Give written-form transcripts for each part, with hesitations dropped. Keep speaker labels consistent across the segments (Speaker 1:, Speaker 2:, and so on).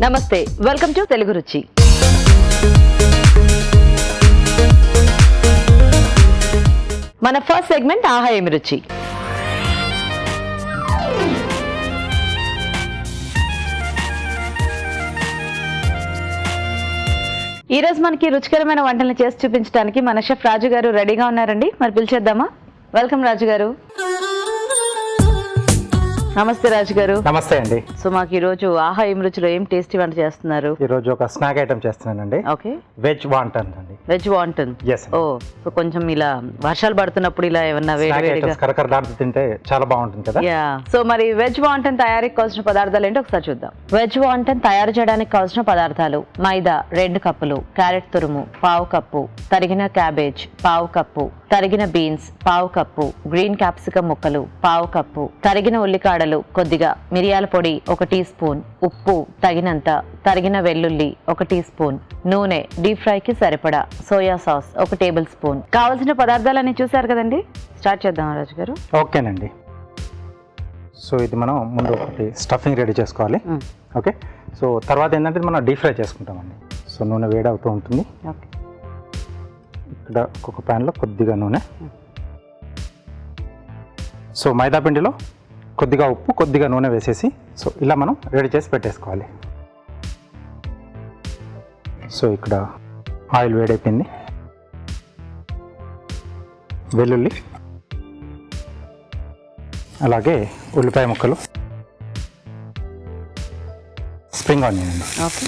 Speaker 1: నమస్తే, welcome to Telugu రుచి. మన ఫస్ట్ సెగ్మెంట్ ఆహా ఏమి రుచి. ఈ రోజు మనకి రుచికరమైన వంటలను చేసి చూపించడానికి మన షెఫ్ రాజు గారు రెడీగా ఉన్నారండి. మరి పిలిచేద్దామా? వెల్కమ్ రాజు గారు. నమస్తే రాజు గారు.
Speaker 2: నమస్తే అండి.
Speaker 1: సో మాకు ఈ రోజు ఆహా ఏం రుచిలో ఏం టేస్టీ వంట చేస్తున్నారు?
Speaker 2: ఈ రోజు ఒక స్నాక్ ఐటమ్ చేస్తున్నానండి.
Speaker 1: ఓకే,
Speaker 2: వెజ్ వాంటన్ అండి.
Speaker 1: వెజ్ వాంటన్. ఓ, సో కొంచెం ఇలా వర్షాలు పడుతున్నప్పుడు ఇలా ఏమన్నా వేడివేడిగా
Speaker 2: కరకరలాడుతూ తింటే చాలా బాగుంటుంది కదా.
Speaker 1: యా, సో మరి వెజ్ వాంటన్ తయారీకి కావాల్సిన పదార్థాలు ఏంటో ఒకసారి చూద్దాం. వెజ్ వాంటన్ తయారు చేయడానికి కావాల్సిన పదార్థాలు: మైదా 2 కప్పులు, క్యారెట్ తురుము 1/2 కప్పు, తరిగిన క్యాబేజ్ 1/2 కప్పు, తరిగిన బీన్స్ 1/2 కప్పు, గ్రీన్ క్యాప్సికమ్ ముక్కలు 1/2 కప్పు, తరిగిన ఉల్లికాడలు కొద్దిగా, మిరియాల పొడి 1 టీ స్పూన్, ఉప్పు తగినంత, తరిగిన వెల్లుల్లి 1 టీ స్పూన్, నూనె డీప్ ఫ్రై కి సరిపడా, సోయా సాస్ 1 టేబుల్ స్పూన్. కావాల్సిన పదార్థాలన్నీ చూసారు కదండి. స్టార్ట్ చేద్దాం రాజు గారు.
Speaker 2: ఓకేనండి. సో ఇది మనం ముందు ఒకటి స్టఫింగ్ రెడీ చేసుకోవాలి. ఓకే, సో తర్వాత ఏంటంటే మనం డీప్ ఫ్రై చేసుకుంటామండి. సో నూనె వేడి అవుతూ ఉంటుంది.
Speaker 1: ఓకే,
Speaker 2: ఇక్కడ ఒక్కొక్క ప్యాన్లో కొద్దిగా నూనె, సో మైదా పిండిలో కొద్దిగా ఉప్పు, కొద్దిగా నూనె వేసేసి సో ఇలా మనం రెడీ చేసి పెట్టేసుకోవాలి. సో ఇక్కడ ఆయిల్ వేడైపోయింది. వెల్లుల్లి, అలాగే ఉల్లిపాయ ముక్కలు, స్ప్రింగ్ ఆనియన్ అండి.
Speaker 1: ఓకే,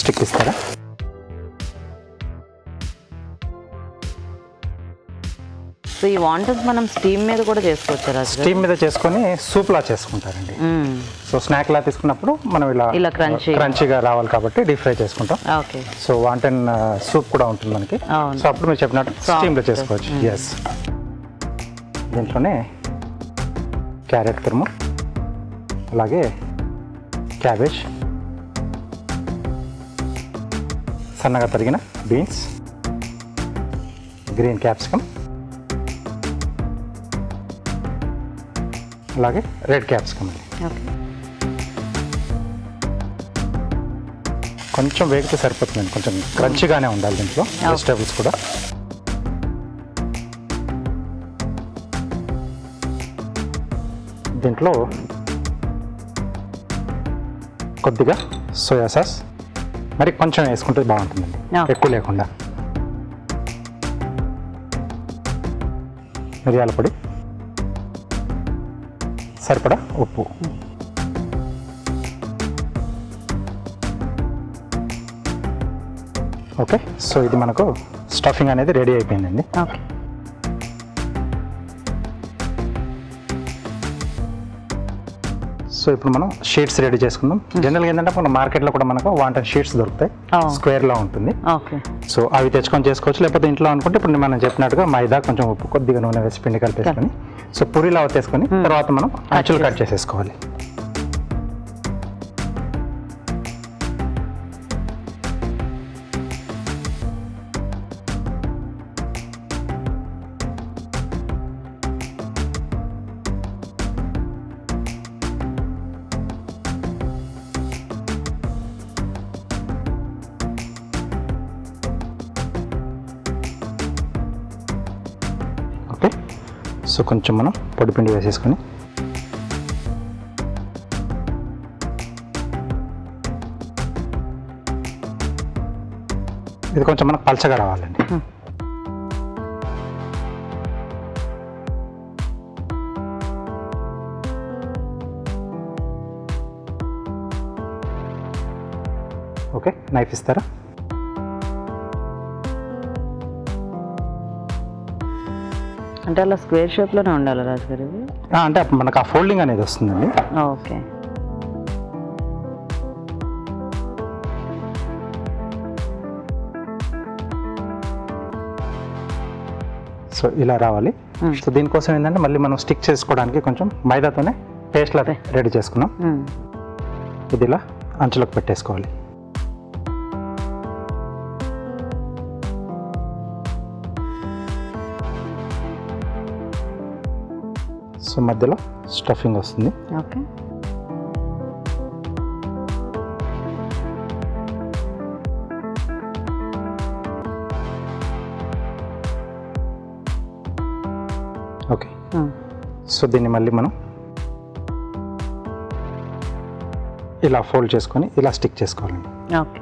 Speaker 2: స్టిక్ ఇస్తారా?
Speaker 1: సో ఈ వాంటన్స్ మనం స్టీమ్ మీద కూడా చేసుకోవచ్చు రాజు గారు?
Speaker 2: స్టీమ్ మీద చేసుకొని సూప్లా చేసుకుంటారండి. సో స్నాక్ లా తీసుకున్నప్పుడు మనం ఇలా క్రంచీగా రావాలి కాబట్టి డీప్ ఫ్రై చేసుకుంటాం.
Speaker 1: ఓకే,
Speaker 2: సో వాంటన్ సూప్ కూడా ఉంటుంది మనకి. సో అప్పుడు మీరు చెప్పినట్టు స్టీమ్లో చేసుకోవచ్చు. ఎస్, దీంట్లోనే క్యారెట్ తురుము, అలాగే క్యాబేజ్, సన్నగా తరిగిన బీన్స్, గ్రీన్ క్యాప్సికమ్, అలాగే రెడ్ క్యాప్సికమ్ అండి.
Speaker 1: ఓకే,
Speaker 2: కొంచెం వేగితే సరిపోతుందండి. కొంచెం క్రంచీగానే ఉండాలి దీంట్లో వెజిటేబుల్స్ కూడా. దీంట్లో కొద్దిగా సోయా సాస్, మరి కొంచెం వేసుకుంటే బాగుంటుందండి, ఎక్కువ లేకుండా. మిరియాల పొడి, సరిపడా ఉప్పు. ఓకే, సో ఇది మనకు స్టఫింగ్ అనేది రెడీ అయిపోయిందండి.
Speaker 1: ఓకే,
Speaker 2: సో ఇప్పుడు మనం షీట్స్ రెడీ చేసుకుందాం. జనరల్గా ఏంటంటే మన మార్కెట్లో కూడా మనకు వాంటన్ షీట్స్ దొరుకుతాయి, స్క్వేర్లో ఉంటుంది.
Speaker 1: ఓకే,
Speaker 2: సో అవి తెచ్చుకొని చేసుకోవచ్చు. లేకపోతే ఇంట్లో అనుకుంటే ఇప్పుడు మనం చెప్పినట్టుగా మైదా, కొంచెం ఉప్పు, కొద్దిగా నూనె వేసి పిండి కలిపేసుకొని సో పూరీలా వచ్చేసుకొని తర్వాత మనం అంచులు కట్ చేసేసుకోవాలి. ఓకే, సో కొంచెం మనం పొడిపిండి వేసేసుకొని ఇది కొంచెం మనకు పలచగా రావాలండి. ఓకే, నైఫ్ ఇస్తారా?
Speaker 1: అంటే అలా స్క్వేర్ షేప్లోనే ఉండాలి రాజు గారు?
Speaker 2: అంటే మనకు ఆ ఫోల్డింగ్ అనేది వస్తుందండి.
Speaker 1: ఓకే,
Speaker 2: సో ఇలా రావాలి. సో దీనికోసం ఏంటంటే మళ్ళీ మనం స్టిక్ చేసుకోవడానికి కొంచెం మైదాతోనే పేస్ట్లా రెడీ చేసుకున్నాం. ఇది ఇలా అంచులకు పెట్టేసుకోవాలి. సో మధ్యలో స్టఫింగ్ వస్తుంది.
Speaker 1: ఓకే,
Speaker 2: సో దీన్ని మళ్ళీ మనం ఇలా ఫోల్డ్ చేసుకొని ఇలా స్టిక్ చేసుకోవాలండి.
Speaker 1: ఓకే.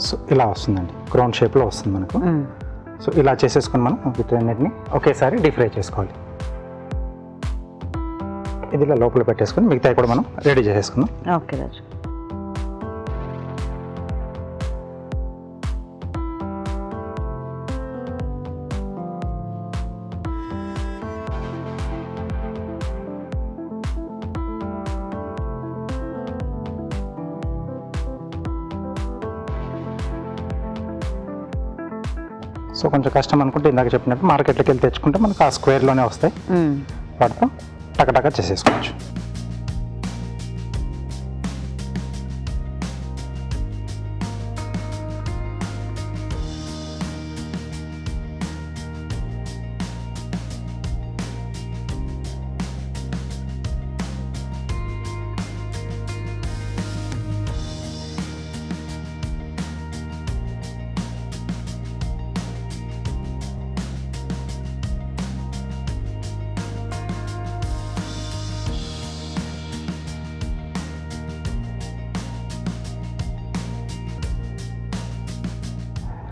Speaker 2: సో ఇలా వస్తుందండి, క్రౌన్ షేప్లో వస్తుంది మనకు. సో ఇలా చేసేసుకొని మనం వీటన్నిటిని ఒకేసారి డీప్ ఫ్రై చేసుకోవాలి. ఇది ఇలా లోపల పెట్టేసుకొని మిగతా కూడా మనం రెడీ చేసేసుకుందాం.
Speaker 1: ఓకే రాజు.
Speaker 2: సో కొంచెం కష్టం అనుకుంటే ఇందాక చెప్పినట్టు మార్కెట్లోకి వెళ్ళి తెచ్చుకుంటే మనకు ఆ స్క్వేర్లోనే వస్తాయి. వాటితో టకటక చేసేసుకోవచ్చు.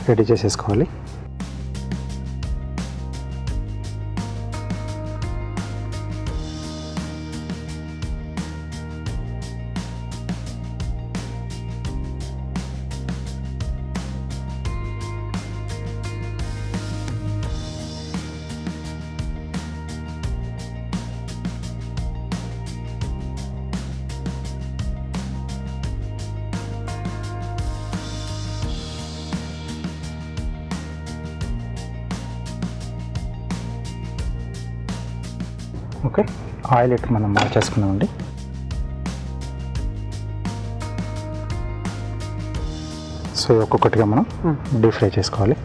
Speaker 2: రెడీ చేసేసుకోవాలి. ఓకే, ఆయిల్ ఇటు మనం మార్చేసుకున్నామండి. సో ఒక్కొక్కటిగా మనం డీప్ ఫ్రై చేసుకోవాలి.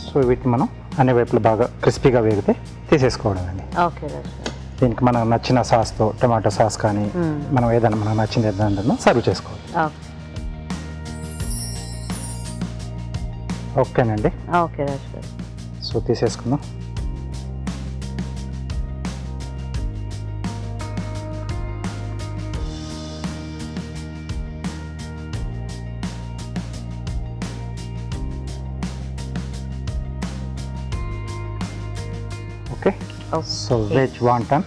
Speaker 2: సో వీటిని మనం అన్ని వైపులు బాగా క్రిస్పీగా వేగితే తీసేసుకోవడం అండి.
Speaker 1: ఓకే రాజు.
Speaker 2: దీనికి మనకు నచ్చిన సాస్తో, టమాటో సాస్ కానీ మనం ఏదైనా మనకు నచ్చింది ఏదైనా సర్వ్ చేసుకోవాలి. ఓకేనండి.
Speaker 1: ఓకే రాజు గారు.
Speaker 2: సో తీసేసుకుందాం. ఓకే, సో వెజ్ వాంటన్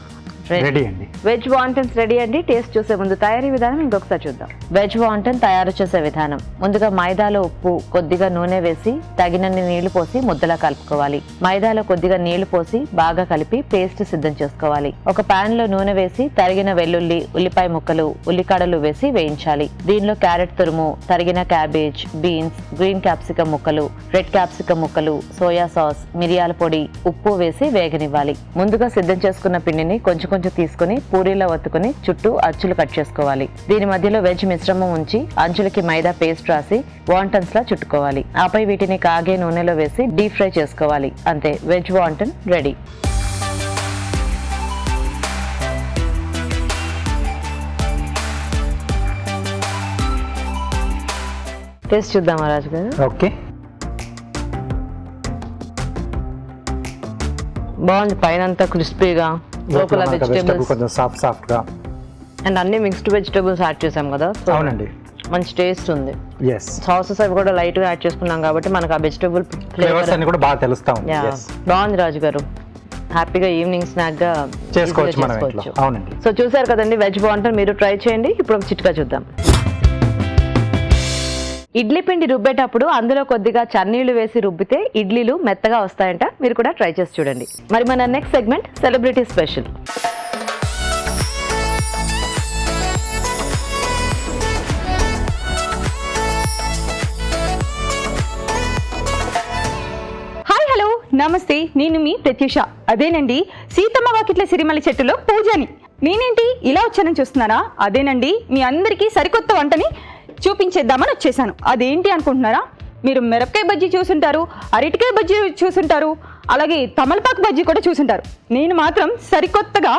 Speaker 2: రెడీ అండి.
Speaker 1: వెజ్ వాంటన్స్ రెడీ అండి. టేస్ట్ చూసే ముందు తయారీ విధానం ఇంకొకసారి చూద్దాం. వెజ్ వాంటన్ తయారు చేసే విధానం: ముందుగా మైదాలో ఉప్పు, కొద్దిగా నూనె వేసి తగినన్ని నీళ్లు పోసి ముద్దలా కలుపుకోవాలి. మైదాలో కొద్దిగా నీళ్లు పోసి బాగా కలిపి పేస్ట్ సిద్ధం చేసుకోవాలి. ఒక పాన్ లో నూనె వేసి తరిగిన వెల్లుల్లి, ఉల్లిపాయ ముక్కలు, ఉల్లికాడలు వేసి వేయించాలి. దీనిలో క్యారెట్ తురుము, తరిగిన క్యాబేజ్, బీన్స్, గ్రీన్ క్యాప్సికం ముక్కలు, రెడ్ క్యాప్సికం ముక్కలు, సోయా సాస్, మిరియాల పొడి, ఉప్పు వేసి వేగనివ్వాలి. ముందుగా సిద్ధం చేసుకున్న పిండిని కొంచెం తీసుకుని పూరీలో ఒత్తుకుని చుట్టూ అచ్చులు కట్ చేసుకోవాలి. దీని మధ్యలో వెజ్ మిశ్రమం ఉంచి అంచులకి మైదా పేస్ట్ రాసి వాంటన్స్ లా చుట్టుకోవాలి. ఆపై వీటిని కాగే నూనెలో వేసి డీప్ ఫ్రై చేసుకోవాలి. అంతే, వెజ్ వాంటన్ రెడీ. టేస్ట్ చూద్దామా రాజు గారు?
Speaker 2: ఓకే,
Speaker 1: బాగుంది. పైన అంతా క్రిస్పీగా, లోపల వెజిటేబుల్స్
Speaker 2: కొంచెం సాఫ్ట్ గా,
Speaker 1: అండ్ అన్ని మిక్స్డ్ వెజిటేబుల్స్ యాడ్ చేసాం కదా.
Speaker 2: అవునండి,
Speaker 1: మంచి టేస్ట్ ఉంది.
Speaker 2: yes,
Speaker 1: సాసెస్ అవి కూడా లైట్ గా యాడ్ చేసుకున్నాం కాబట్టి మనకు ఆ వెజిటేబుల్
Speaker 2: ఫ్లేవర్స్ అన్ని కూడా బాగా తెలుస్తా ఉంది. yes,
Speaker 1: బాగుంది రాజు గారు. హ్యాపీగా ఈవినింగ్ స్నాక్ గా
Speaker 2: చేసుకోవచ్చు మనం ఇంట్లో. అవునండి.
Speaker 1: సో చూసారు కదండి, వెజ్ బాగుంటుంది. మీరు ట్రై చేయండి. ఇప్పుడు ఒక చిట్కా చూద్దాం. ఇడ్లీ పిండి రుబ్బేటప్పుడు అందులో కొద్దిగా చన్నీళ్లు వేసి రుబ్బితే ఇడ్లీలు మెత్తగా వస్తాయంట. మీరు కూడా ట్రై చేసి చూడండి. మరి మన next segment celebrity special.
Speaker 3: Hi, hello, నమస్తే. నేను మీ ప్రత్యూష. అదేనండి, సీతమ్మ వాకిట్ల సిరిమల్లి చెట్టులో పూజని. నేనేంటి ఇలా వచ్చానని చూస్తున్నారా? అదేనండి, మీ అందరికీ సరికొత్త వంటని చూపించేద్దామని వచ్చేసాను. అదేంటి అనుకుంటున్నారా? మీరు మిరపకాయ బజ్జీ చూసుంటారు, అరటికాయ బజ్జీ చూసుంటారు, అలాగే తమలపాకు బజ్జీ కూడా చూసుంటారు. నేను మాత్రం సరికొత్తగా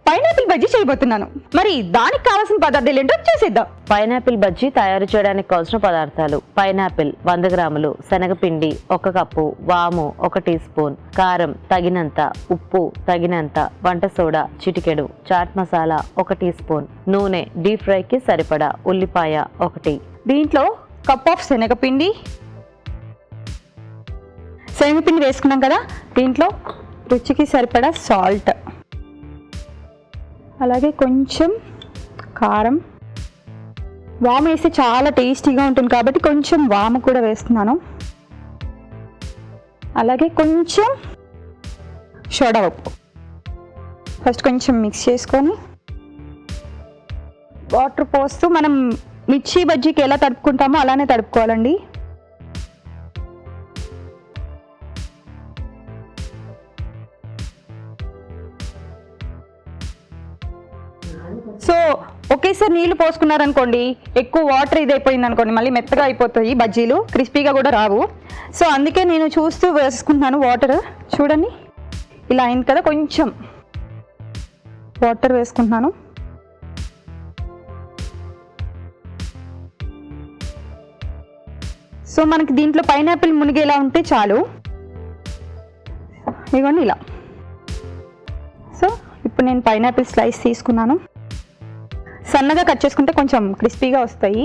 Speaker 3: పైనాపిల్ బజ్జీ చేయబోతున్నాను. మరి దానికి కావాల్సిన పదార్థాలు ఏంటో చూసేద్దాం.
Speaker 1: పైనాపిల్ బజ్జీ తయారు చేయడానికి కావాల్సిన పదార్థాలు: పైనాపిల్ 100 గ్రాములు, శనగపిండి 1 కప్పు, వాము 1 టీ స్పూన్, కారం తగినంత, ఉప్పు తగినంత, వంట సోడా చిటికెడు, చాట్ మసాలా 1 టీ స్పూన్, నూనె డీప్ ఫ్రైకి సరిపడా, ఉల్లిపాయ 1.
Speaker 3: దీంట్లో కప్ ఆఫ్ శనగపిండి వేసుకున్నాం కదా. దీంట్లో రుచికి సరిపడా సాల్ట్, అలాగే కొంచెం కారం, వాము వేస్తే చాలా టేస్టీగా ఉంటుంది కాబట్టి కొంచెం వాము కూడా వేస్తున్నాను. అలాగే కొంచెం సోడా ఉప్పు. ఫస్ట్ కొంచెం మిక్స్ చేసుకొని వాటర్ పోస్తూ మనం మిర్చి బజ్జీకి ఎలా తడుపుకుంటామో అలానే తడుపుకోవాలండి. సో ఒకేసారి నీళ్లు పోసుకున్నారనుకోండి, ఎక్కువ వాటర్ ఇదైపోయింది అనుకోండి, మళ్ళీ మెత్తగా అయిపోతాయి బజ్జీలు, క్రిస్పీగా కూడా రావు. సో అందుకే నేను చూస్తూ వేసుకుంటున్నాను వాటర్. చూడండి ఇలా అయింది కదా, కొంచెం వాటర్ వేసుకుంటున్నాను. సో మనకి దీంట్లో పైనాపిల్ మునిగేలా ఉంటే చాలు. ఇదిగోండి ఇలా. సో ఇప్పుడు నేను పైనాపిల్ స్లైస్ తీసుకున్నాను. సన్నగా కట్ చేసుకుంటే కొంచెం క్రిస్పీగా వస్తాయి.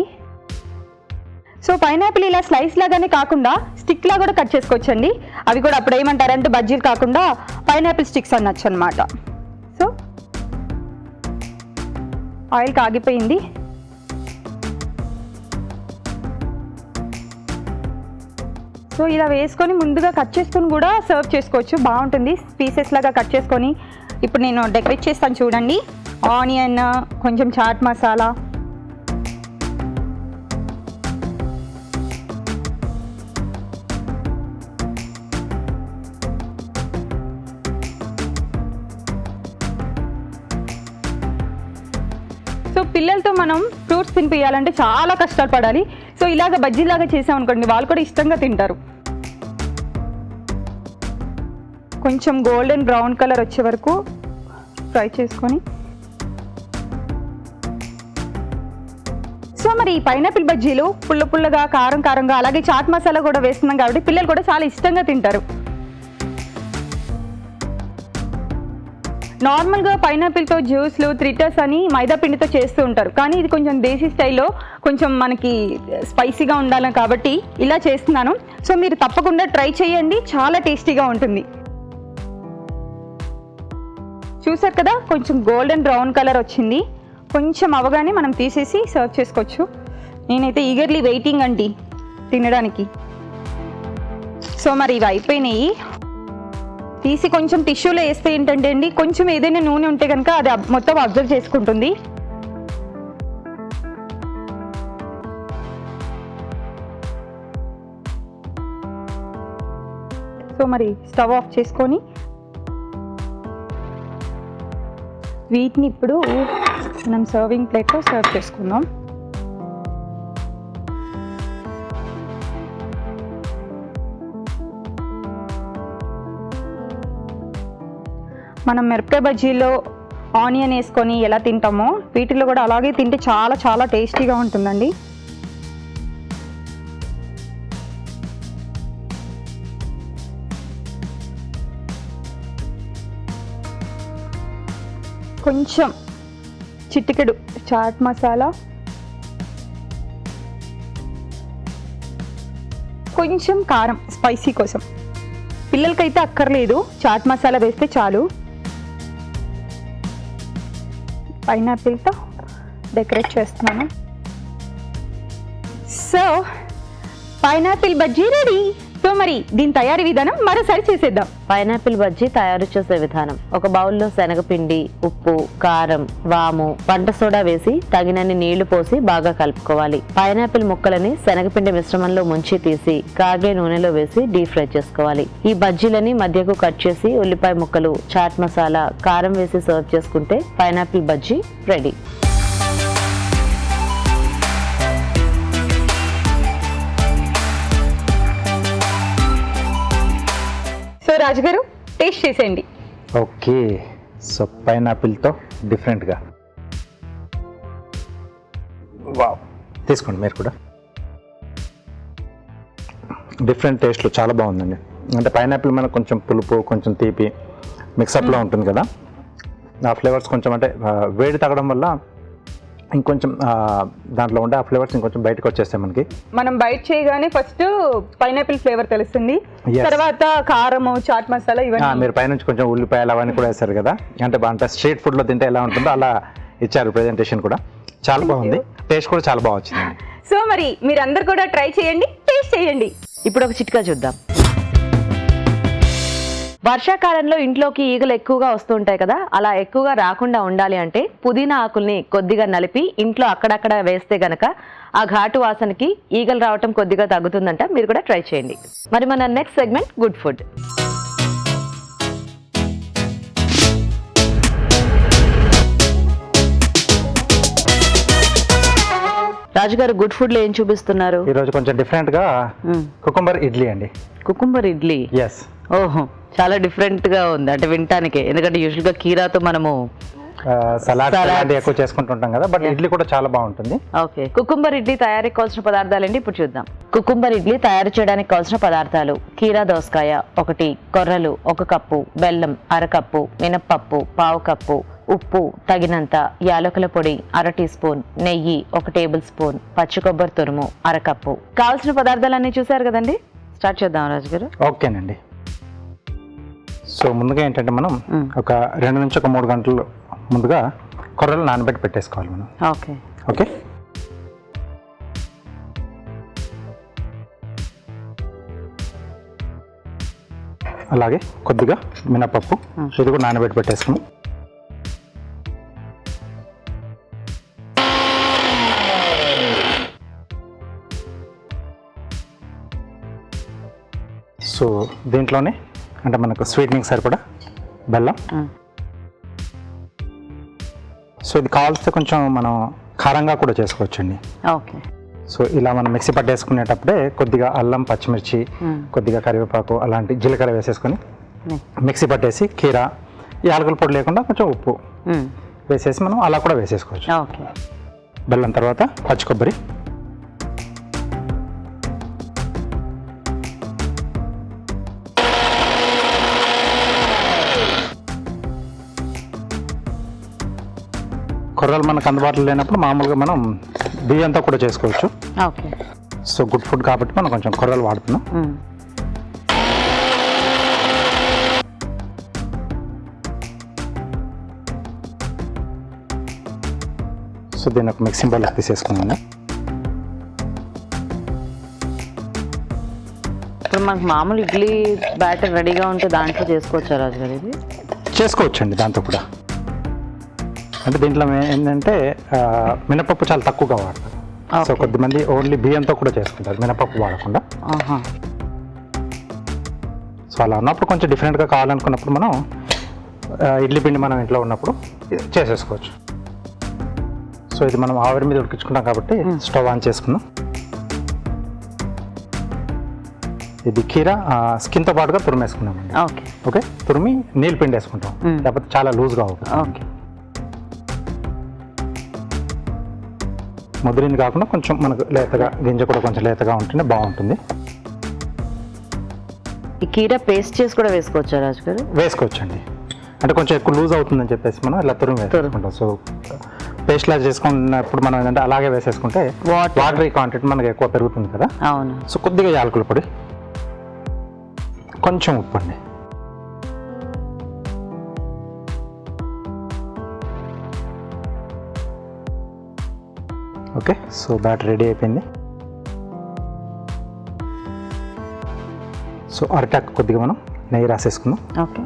Speaker 3: సో పైనాపిల్ ఇలా స్లైస్ లాగానే కాకుండా స్టిక్ లా కూడా కట్ చేసుకోవచ్చండి. అవి కూడా అప్పుడు ఏమంటారంటే బజ్జీలు కాకుండా పైనాపిల్ స్టిక్స్ అనొచ్చు అనమాట. So oil కాగిపోయింది. సో ఇలా వేసుకొని ముందుగా కట్ చేసుకొని కూడా సర్వ్ చేసుకోవచ్చు, బాగుంటుంది. పీసెస్ లాగా కట్ చేసుకొని ఇప్పుడు నేను డెకరేట్ చేస్తాను చూడండి. ఆనియన్, కొంచెం చాట్ మసాలా, సో పిల్లలతో మనం ఫ్రూట్స్ తినిపించాలంటే చాలా కష్టాలు పడాలి. సో ఇలాగ బజ్జీలాగా చేసామనుకోండి, వాళ్ళు కూడా ఇష్టంగా తింటారు. కొంచెం గోల్డెన్ బ్రౌన్ కలర్ వచ్చే వరకు ఫ్రై చేసుకొని, సో మరి ఈ పైనాపిల్ బజ్జీలు పుల్ల పుల్లగా, కారం కారంగా, అలాగే చాట్ మసాలా కూడా వేస్తున్నాం కాబట్టి పిల్లలు కూడా చాలా ఇష్టంగా తింటారు. నార్మల్గా పైనాపిల్తో జ్యూస్లు, త్రిటర్స్ అని మైదా పిండితో చేస్తూ ఉంటారు, కానీ ఇది కొంచెం దేశీ స్టైల్లో కొంచెం మనకి స్పైసీగా ఉండాలి కాబట్టి ఇలా చేస్తున్నాను. సో మీరు తప్పకుండా ట్రై చేయండి, చాలా టేస్టీగా ఉంటుంది. చూసారు కదా, కొంచెం గోల్డెన్ బ్రౌన్ కలర్ వచ్చింది. కొంచెం అవగానే మనం తీసేసి సర్వ్ చేసుకోవచ్చు. నేనైతే ఈగర్లీ వెయిటింగ్ అండి తినడానికి. సో మరి ఇవి అయిపోయినాయి. తీసి కొంచెం టిష్యూలో వేస్తే ఏంటంటే అండి, కొంచెం ఏదైనా నూనె ఉంటే కనుక అది మొత్తం అబ్జర్వ్ చేసుకుంటుంది. సో మరి స్టవ్ ఆఫ్ చేసుకొని వీటిని ఇప్పుడు మనం సర్వింగ్ ప్లేట్లో సర్వ్ చేసుకుందాం. మనం మిరపకాయ బజ్జీలో ఆనియన్ వేసుకొని ఎలా తింటామో వీటిలో కూడా అలాగే తింటే చాలా చాలా టేస్టీగా ఉంటుందండి. కొంచెం చిటికెడు చాట్ మసాలా, కొంచెం కారం స్పైసీ కోసం. పిల్లలకైతే అక్కర్లేదు, చాట్ మసాలా వేస్తే చాలు. పైనాపిల్తో డెకరేట్ చేస్తున్నాను. So pineapple bajji ready. So మరి దీని తయారీ విధానం మరోసారి చేసేద్దాం.
Speaker 1: పైనాపిల్ బజ్జీ తయారు చేసే విధానం: ఒక బౌల్లో శనగపిండి, ఉప్పు, కారం, వాము, వంట సోడా వేసి తగినన్ని నీళ్లు పోసి బాగా కలుపుకోవాలి. పైనాపిల్ ముక్కలని శనగపిండి మిశ్రమంలో ముంచి తీసి కాగే నూనెలో వేసి డీప్ ఫ్రై చేసుకోవాలి. ఈ బజ్జీలని మధ్యకు కట్ చేసి ఉల్లిపాయ ముక్కలు, చాట్ మసాలా, కారం వేసి సర్వ్ చేసుకుంటే పైనాపిల్ బజ్జీ రెడీ.
Speaker 3: రాజుగారు టేస్ట్ చేసేయండి.
Speaker 2: ఓకే, సో పైనాపిల్తో డిఫరెంట్గా. వావ్, తీసుకోండి మీరు కూడా. డిఫరెంట్ టేస్ట్లు చాలా బాగుందండి. అంటే పైనాపిల్ మనకు కొంచెం పులుపు, కొంచెం తీపి మిక్సప్లో ఉంటుంది కదా, ఆ ఫ్లేవర్స్ కొంచెం అంటే వేడి తగ్గడం వల్ల ఇంకొంచెం దాంట్లో ఉండే ఆ ఫ్లేవర్స్ ఇంకొంచెం బయటకు వచ్చేస్తాయి మనకి.
Speaker 3: మనం బయట చేయగానే ఫస్ట్ పైనాపిల్ ఫ్లేవర్ తెలుస్తుంది,
Speaker 2: Yes.
Speaker 3: తర్వాత కారము, చాట్ మసాలా ఇవన్నీ.
Speaker 2: మీరు పైనుంచి కొంచెం ఉల్లిపాయలు అవన్నీ కూడా వేస్తారు కదా, అంటే స్ట్రీట్ ఫుడ్లో తింటే ఎలా ఉంటుందో అలా ఇచ్చారు. ప్రెజెంటేషన్ కూడా చాలా బాగుంది, టేస్ట్ కూడా చాలా బాగా వచ్చింది.
Speaker 3: సో మరి మీరందరు కూడా ట్రై చేయండి, టేస్ట్ చేయండి.
Speaker 1: ఇప్పుడు ఒక చిట్కా చూద్దాం. వర్షాకాలంలో ఇంట్లోకి ఈగలు ఎక్కువగా వస్తుంటాయి కదా, అలా ఎక్కువగా రాకుండా ఉండాలి అంటే పుదీనా ఆకుల్ని కొద్దిగా నలిపి ఇంట్లో అక్కడక్కడ వేస్తే గనక ఆ ఘాటు వాసనకి ఈగలు రావటం కొద్దిగా తగ్గుతుందంట. మీరు కూడా ట్రై చేయండి. మరి మన నెక్స్ట్ సెగ్మెంట్ గుడ్ ఫుడ్. రాజుగారు గుడ్ ఫుడ్ లో ఏం చూపిస్తున్నారు?
Speaker 2: ఈరోజు కొంచెం డిఫరెంట్గా కుకుంబర్ ఇడ్లీ అండి.
Speaker 1: కుకుంబర్ ఇడ్లీ.
Speaker 2: ఎస్.
Speaker 1: ఓహో, చాలా డిఫరెంట్ గా ఉంది అంటే వినటానికి. ఎందుకంటే యూజువల్ గా కీరాతో మనము
Speaker 2: సలాడ్ ఎక్కువ చేసుకుంటుంటాం కదా, బట్ ఇడ్లీ కూడా చాలా బాగుంటుంది.
Speaker 1: ఓకే, కుకుంబర్ ఇడ్లీ తయారీకి కావాల్సిన పదార్థాలు ఏంటి ఇప్పుడు చూద్దాం. కుకుంబర్ ఇడ్లీ తయారు చేయడానికి కావాల్సిన పదార్థాలు: కీరా దోసకాయ 1, కొర్రలు 1 కప్పు, బెల్లం 1/2 కప్పు, మినప్పప్పు 1/2 కప్పు, ఉప్పు తగినంత, యాలకుల పొడి 1/2 టీ స్పూన్, నెయ్యి 1 టేబుల్ స్పూన్, పచ్చి కొబ్బరి తురుము 1/2 కప్పు. కావాల్సిన పదార్థాలన్నీ చూసారు కదండి, స్టార్ట్ చేద్దాం రాజు గారు.
Speaker 2: ఓకేనండి. సో ముందుగా ఏంటంటే మనం ఒక 2 నుంచి 3 గంటలు ముందుగా కొర్రలు నానబెట్టి పెట్టేసుకోవాలి మనం.
Speaker 1: ఓకే
Speaker 2: ఓకే, అలాగే కొద్దిగా మినపప్పు, ఇది కూడా నానబెట్టి పెట్టేసుకున్నాం. సో దీంట్లోనే అంటే మనకు స్వీట్నింగ్ సరిపడా బెల్లం. సో ఇది కావాల్సి కొంచెం మనం కారంగా కూడా చేసుకోవచ్చండి.
Speaker 1: ఓకే.
Speaker 2: సో ఇలా మనం మిక్సీ పట్టేసుకునేటప్పుడే కొద్దిగా అల్లం, పచ్చిమిర్చి, కొద్దిగా కరివేపాకు, అలాంటి జీలకర్ర వేసేసుకొని మిక్సీ పట్టేసి కీరా, యాలకుల పొడి లేకుండా కొంచెం ఉప్పు వేసేసి మనం అలా కూడా వేసేసుకోవచ్చు.
Speaker 1: ఓకే.
Speaker 2: బెల్లం తర్వాత పచ్చి కొబ్బరి, కొర్రలు మనకు అందుబాటులో లేనప్పుడు మామూలుగా మనం బియ్యంతో కూడా చేసుకోవచ్చు.
Speaker 1: ఓకే.
Speaker 2: సో గుడ్ ఫుడ్ కాబట్టి మనం కొంచెం కొర్రలు వాడుతున్నాం. సో దీన్ని ఒక మిక్సింగ్ బౌల్కి తీసేసుకున్నాము.
Speaker 1: ఇప్పుడు మనకు మామూలు ఇడ్లీ బ్యాటర్ రెడీగా ఉంటే దాంట్లో చేసుకోవచ్చా రాజు గారు? ఇది
Speaker 2: చేసుకోవచ్చండి దాంతో కూడా. అంటే దీంట్లో ఏంటంటే మినపప్పు చాలా తక్కువగా వాడతారు. సో కొద్దిమంది ఓన్లీ బియ్యంతో కూడా చేసుకుంటారు, మినపప్పు వాడకుండా. సో అలా ఉన్నప్పుడు కొంచెం డిఫరెంట్గా కావాలనుకున్నప్పుడు మనం ఇడ్లీ పిండి మనం ఇంట్లో ఉన్నప్పుడు చేసేసుకోవచ్చు. సో ఇది మనం ఆవిరి మీద ఉడికించుకుంటాం కాబట్టి స్టవ్ ఆన్ చేసుకుందాం. ఇది కీరా స్కిన్తో పాటుగా తురిమేసుకున్నామండి.
Speaker 1: ఓకే.
Speaker 2: ఓకే, తురిమి నీళ్ళు పిండి వేసుకుంటాం, లేకపోతే చాలా లూజ్గా అవుతుంది.
Speaker 1: ఓకే.
Speaker 2: ముదిరింది కాకుండా కొంచెం మనకు లేతగా, గింజ కూడా కొంచెం లేతగా ఉంటేనే బాగుంటుంది.
Speaker 1: ఈ కీరా పేస్ట్ చేసి కూడా వేసుకోవచ్చా రాజు గారు?
Speaker 2: వేసుకోవచ్చండి, అంటే కొంచెం ఎక్కువ లూజ్ అవుతుందని చెప్పేసి మనం ఇలా తురుము వేసుకుంటాం. సో పేస్ట్ లాగా చేసుకున్నప్పుడు మనం ఏంటంటే అలాగే వేసేసుకుంటే వాటరీ క్వాంటిటీ మనకి ఎక్కువ పెరుగుతుంది కదా.
Speaker 1: అవును.
Speaker 2: సో కొద్దిగా యాలకుల పొడి, కొంచెం ఉప్పు అండి. ఓకే, సో బ్యాటర్ రెడీ అయిపోయింది. సో అరటాకు కొద్దిగా మనం నెయ్యి రాసేసుకుందాం.
Speaker 1: ఓకే.